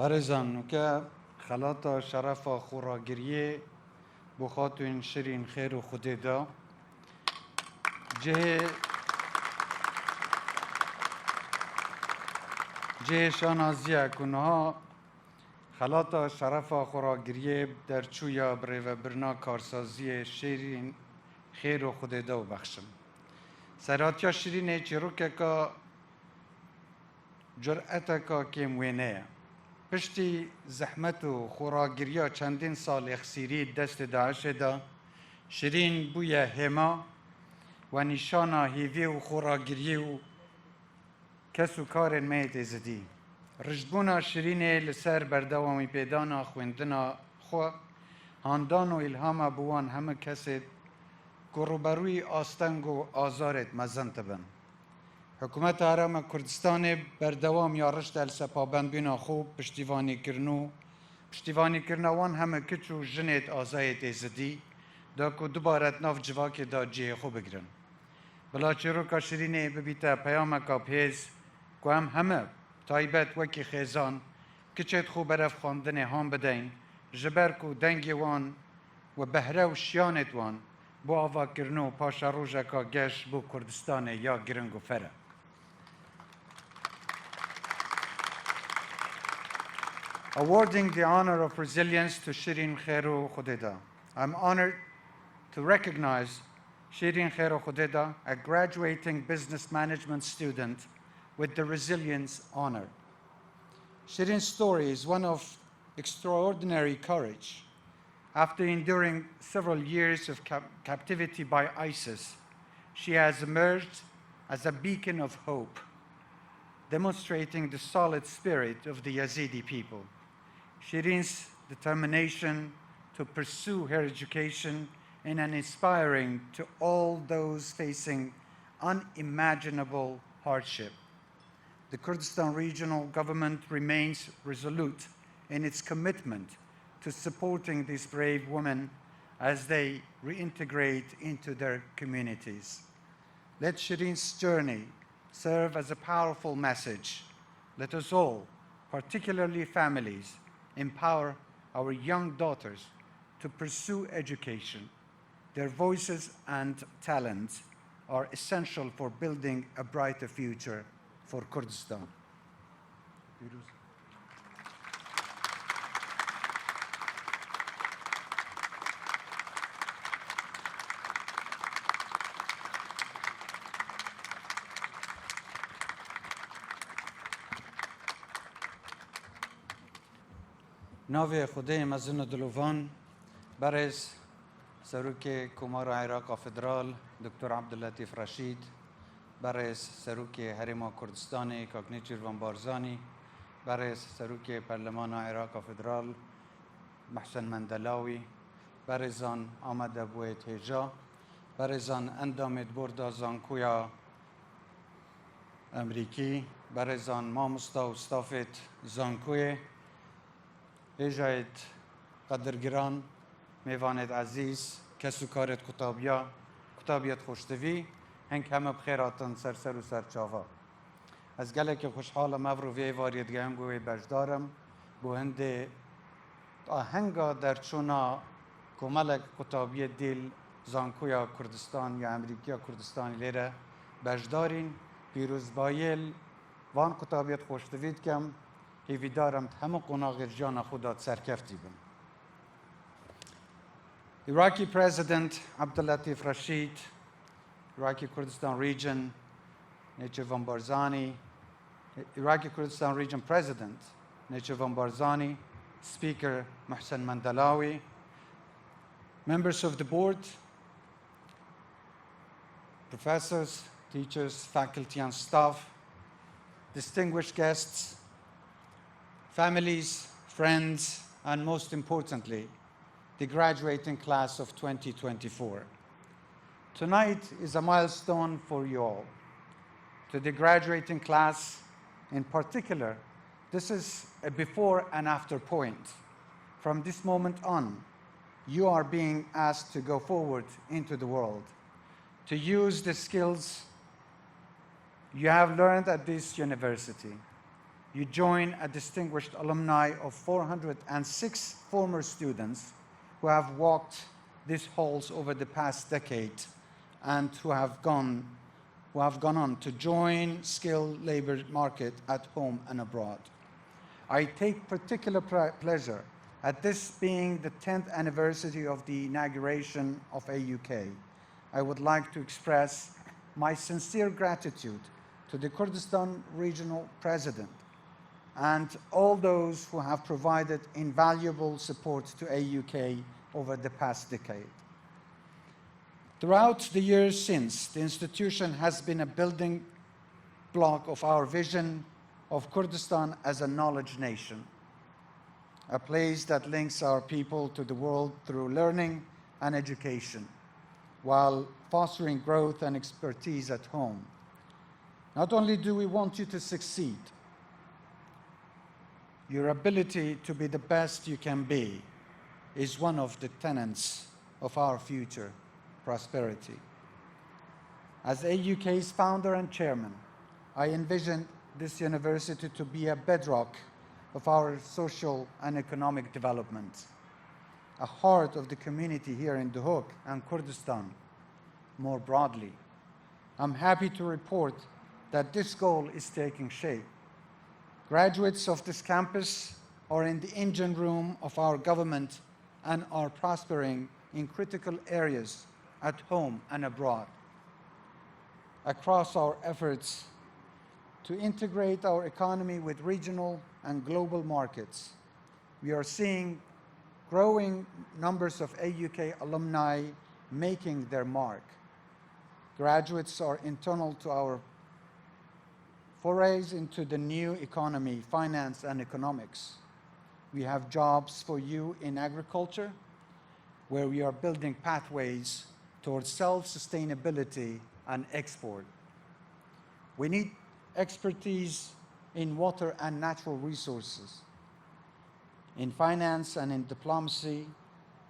بارزان که خلاطا شرفا خوراگریه بخاتون شرین خیر و خوده دا جه شانازیه کنها خلاطا شرفا خوراگریه درچویا بره و برنا کارسازی شیرین خیر و خوده دا و بخشم سراتیا شیرینه چیروکه که جرأت که کموینه پشتی زحمت و خوراگریا چندین سال اخسیری دست داعش دا شیرین بوی هما و نشانا هیوی و خوراگری و کس و کار مید زدی رجبونا شیرین لسر بردوامی پیدانا خوندنا خو هاندان و الهام بوان همه کسی گروبروی آستنگ و آزارت مزنت بن حکومت هەرێمی کوردستان بەردەوام یاڕش دەلسە پابەندبوونا خۆ پشتیوانیکردنەوان هەمە کچ و ژنێت ئازایەت ێزدی دا کو دوبارەت ناو civakê cihê xwe bigirin. Bila çîroka şîrînê bibîte peyameka pêz ku em heme taybet wekî xêzan kiçêt xwe berev xwandinê han bideyn ji ber ku dengê wan ve behre û şiyanên wan bu avakirin û paşa rojeka geş bû Kurdistanê ya giring û fer e. Awarding the honor of resilience to Shirin Khairu Khudeda. I'm honored to recognize Shirin Khairu Khudeda, a graduating business management student with the Resilience Honor. Shirin's story is one of extraordinary courage. After enduring several years of captivity by ISIS, she has emerged as a beacon of hope, demonstrating the solid spirit of the Yazidi people. Shirin's determination to pursue her education and an inspiring to all those facing unimaginable hardship. The Kurdistan regional government remains resolute in its commitment to supporting these brave women as they reintegrate into their communities. Let Shirin's journey serve as a powerful message. Let us all, particularly families, empower our young daughters to pursue education. Their voices and talents are essential for building a brighter future for Kurdistan. ناوی خدای مزن دلوان برز سەرۆکی کۆماری عێراق فدرال دکتۆر عەبدولەتیف رەشید برز سەرۆکی هەرێمی کوردستانی کاک نێچیرڤان بارزانی برز سەرۆکی پەرلەمانی عێراق فدرال موحسین مەندەلاوی برزان ئامادەبوونی هێژا برزان ئەندامێت بۆردا زانکۆی ئەمەریکی برزان مامۆستا و ستافێت زانکۆی هێژایت قەدرگران میوانت عزیز کس و کارت کتابیت خوشتوی هنگ همه بخیراتن سر و سر چاوا از گله که خوشحالم افرو وی واریت گهنگوی بجدارم بو هنده آهنگا درچونا کمالک کتابی دیل زانکوی کردستان یا ئەمریکی کردستانی لیره بجدارین پیروز بایل وان کتابیت خوشتوید کم هیوی دارم همه قناغ جان خودات سرکفتی بم. Iraqi President Abdulatif Rashid, Iraqi Kurdistan Region, Nێچیrڤان Barzani, Iraqi Kurdistan Region President Nێچیrڤان Barzani, Speaker Moḥsین Mەndەلاوی, members of the board, professors, teachers, faculty and staff, distinguished guests, families, friends, and most importantly, the graduating class of 2024. Tonight is a milestone for you all. To the graduating class in particular, this is a before and after point. From this moment on, you are being asked to go forward into the world, to use the skills you have learned at this university, you join a distinguished alumni of 406 former students who have walked these halls over the past decade and who have gone on to join skilled labor market at home and abroad. I take particular pleasure at this being the 10th anniversary of the inauguration of AUK. I would like to express my sincere gratitude to the Kurdistan Regional President and all those who have provided invaluable support to AUK over the past decade. Throughout the years since, the institution has been a building block of our vision of Kurdistan as a knowledge nation, a place that links our people to the world through learning and education, while fostering growth and expertise at home. Not only do we want you to succeed, your ability to be the best you can be is one of the tenets of our future prosperity. As AUK's founder and chairman, I envisioned this university to be a bedrock of our social and economic development, a heart of the community here in Dehok and Kurdistan more broadly. I'm happy to report that this goal is taking shape. Graduates of this campus are in the engine room of our government and are prospering in critical areas at home and abroad. Across our efforts to integrate our economy with regional and global markets, we are seeing growing numbers of AUK alumni making their mark. Graduates are internal to our forays into the new economy, finance, and economics. We have jobs for you in agriculture, where we are building pathways towards self-sustainability and export. We need expertise in water and natural resources, in finance and in diplomacy,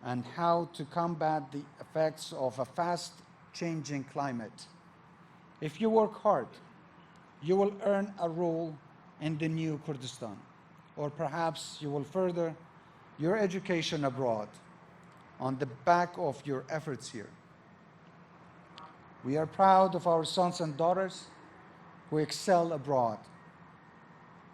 and how to combat the effects of a fast-changing climate. If you work hard, you will earn a role in the new Kurdistan, or perhaps you will further your education abroad on the back of your efforts here. We are proud of our sons and daughters who excel abroad.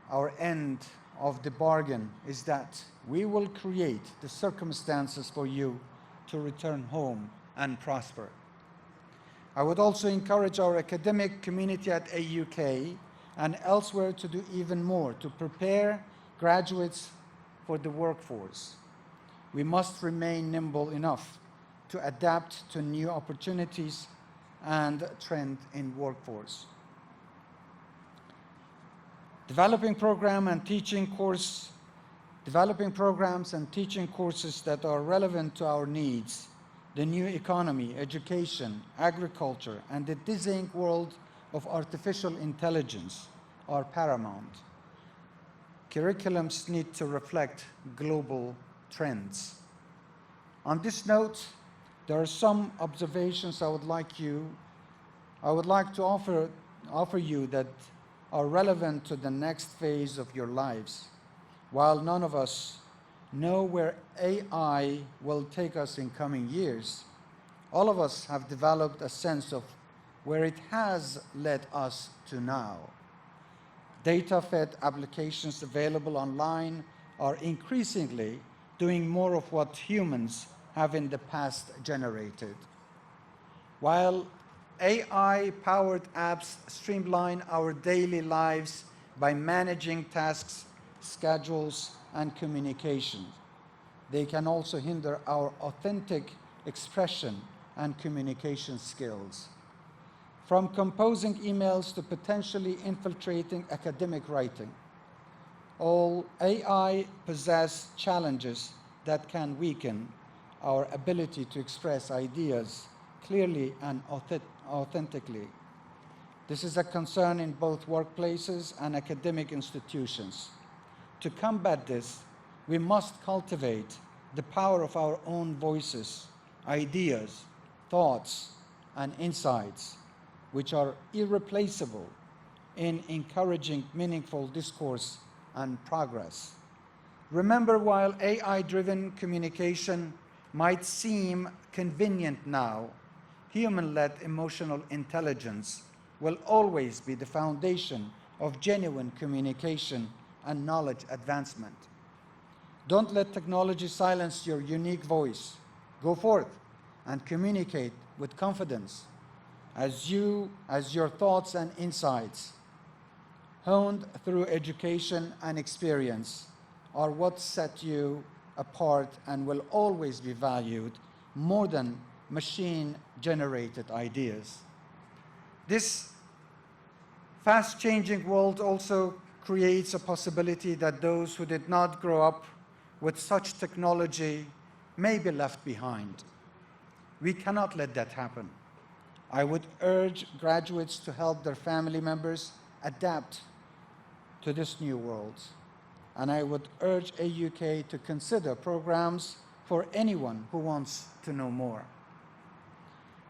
Our end of the bargain is that we will create the circumstances for you to return home and prosper. I would also encourage our academic community at AUK and elsewhere to do even more to prepare graduates for the workforce. We must remain nimble enough to adapt to new opportunities and trend in workforce. Developing programs and teaching courses that are relevant to our needs, the new economy, education, agriculture, and the dizzying world of artificial intelligence are paramount. Curriculums need to reflect global trends. On this note, there are some observations I would like to offer you that are relevant to the next phase of your lives. While none of us know where AI will take us in coming years, all of us have developed a sense of where it has led us to now. Data-fed applications available online are increasingly doing more of what humans have in the past generated. While AI-powered apps streamline our daily lives by managing tasks, schedules, and communication, they can also hinder our authentic expression and communication skills. From composing emails to potentially infiltrating academic writing, all AI possess challenges that can weaken our ability to express ideas clearly and authentically. This is a concern in both workplaces and academic institutions. To combat this, we must cultivate the power of our own voices, ideas, thoughts, and insights, which are irreplaceable in encouraging meaningful discourse and progress. Remember, while AI-driven communication might seem convenient now, human-led emotional intelligence will always be the foundation of genuine communication and knowledge advancement. Don't let technology silence your unique voice. Go forth and communicate with confidence as your thoughts and insights, honed through education and experience, are what set you apart and will always be valued more than machine-generated ideas. This fast-changing world also creates a possibility that those who did not grow up with such technology may be left behind. We cannot let that happen. I would urge graduates to help their family members adapt to this new world. And I would urge AUK to consider programs for anyone who wants to know more.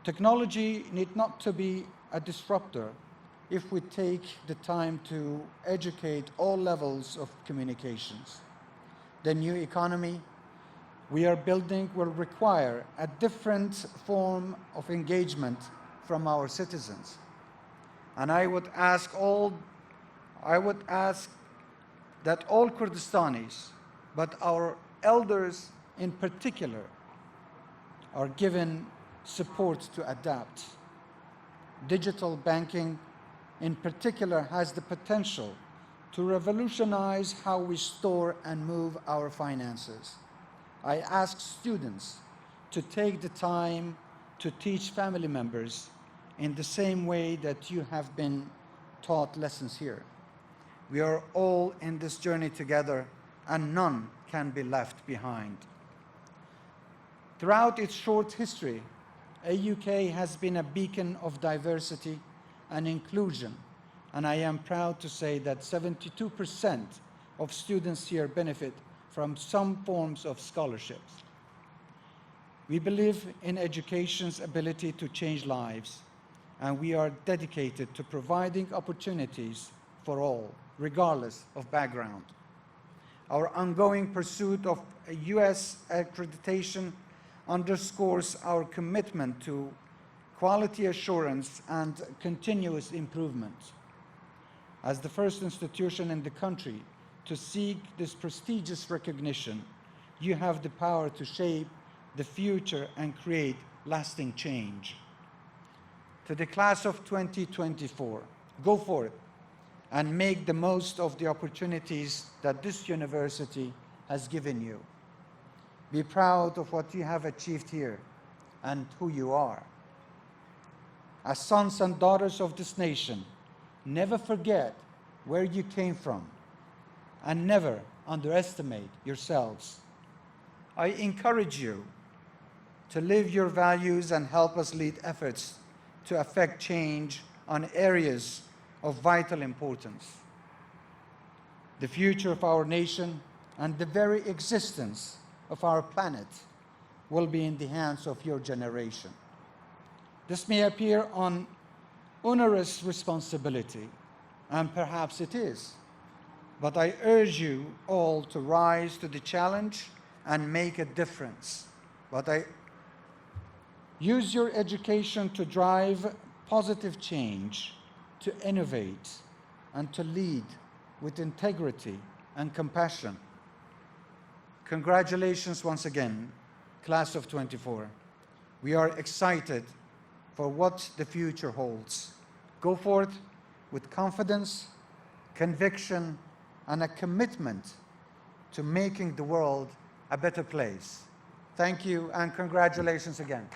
Technology need not to be a disruptor if we take the time to educate all levels of communications. The new economy we are building will require a different form of engagement from our citizens. And I would ask that all Kurdistanis, but our elders in particular, are given support to adapt. Digital banking in particular has the potential to revolutionize how we store and move our finances. I ask students to take the time to teach family members in the same way that you have been taught lessons here. We are all in this journey together, and none can be left behind. Throughout its short history, AUK has been a beacon of diversity and inclusion, and I am proud to say that 72% of students here benefit from some forms of scholarships. We believe in education's ability to change lives, and we are dedicated to providing opportunities for all, regardless of background. Our ongoing pursuit of a US accreditation underscores our commitment to quality assurance and continuous improvement. As the first institution in the country to seek this prestigious recognition, you have the power to shape the future and create lasting change. To the class of 2024, go forth and make the most of the opportunities that this university has given you. Be proud of what you have achieved here and who you are. As sons and daughters of this nation, never forget where you came from and never underestimate yourselves. I encourage you to live your values and help us lead efforts to affect change on areas of vital importance. The future of our nation and the very existence of our planet will be in the hands of your generation. This may appear an onerous responsibility, and perhaps it is, but I urge you all to rise to the challenge and make a difference. Use your education to drive positive change, to innovate, and to lead with integrity and compassion. Congratulations once again, class of 24. We are excited for what the future holds. Go forth with confidence, conviction, and a commitment to making the world a better place. Thank you, and congratulations again.